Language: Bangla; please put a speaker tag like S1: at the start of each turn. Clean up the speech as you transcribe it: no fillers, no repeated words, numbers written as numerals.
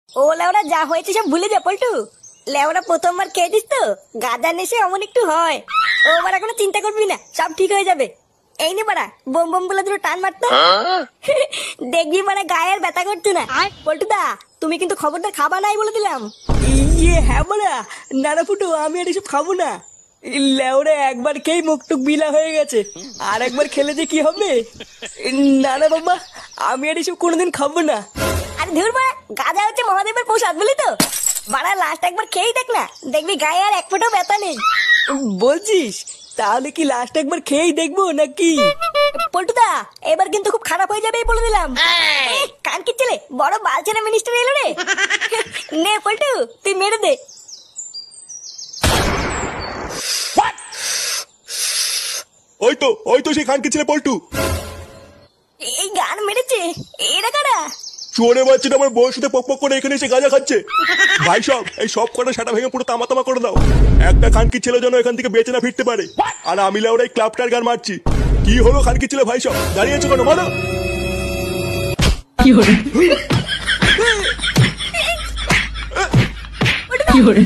S1: ও লেওরা যা হয়েছে সব ভুলে যা পল্টু। লেওরা প্রথমবার খেয়েছিস তো, গাঁজা নেশে অমন একটু হয়। ও বাড়া কোনো চিন্তা করবি না, সব ঠিক হয়ে যাবে। এই নে বাড়া বোম বোম বলে দুটো টান মারতো। দেখবি মানে গায়ে আর ব্যথা করছে না। পল্টু দা তুমি কিন্তু খবরটা খাবা নাই বলে দিলাম।
S2: ইয়ে হ্যাঁ বলা, নানা ফুটু আমি আর এসব খাবো না। লেওরে একবার খেয়ে মুখ টুক বিলা হয়ে গেছে, আর একবার খেলে যে কি হবে। না না বাবা, আমি আর এসব কোনোদিন খাবো না।
S1: আরে ধুর বাড়া, গাঁজা হচ্ছে মহাদেবের প্রসাদ বুঝলি তো। বাড়া লাস্ট একবার খেয়েই দেখ না, দেখবি গায়ে আর এক ফোঁটাও ব্যথা নেই।
S2: বলছিস? তাহলে কি লাস্ট একবার খেয়েই দেখবো নাকি?
S1: পল্টুদা এবার কিন্তু খুব খারাপ হয়ে যাবে বলে দিলাম। কান কি ছেলে, বড় বালছেনা মিনিস্টার এলো রে। নে পল্টু তুই মেরে দে।
S3: ওই তো সেই খানকি ছেলে পল্টু।
S1: এই গান মেরেছে, এরা কারা?
S3: চোরে বাচ্চাটা আমার বউয়ের সাথে পক পক করে এখানে এসে গাঁজা খাচ্ছে। ভাই সব এই সব কটা সাটা ভেঙে পুরো তামা তামা করে দাও। একটা খানকি ছেলে যেন এখান থেকে বেঁচে না ফিরতে পারে। আর আমি লাউরা এই ক্লাবটার গান মারছি। কি হলো খানকি ছেলে ভাই সব দাঁড়িয়েছো কেন, মারো।
S1: কি হরে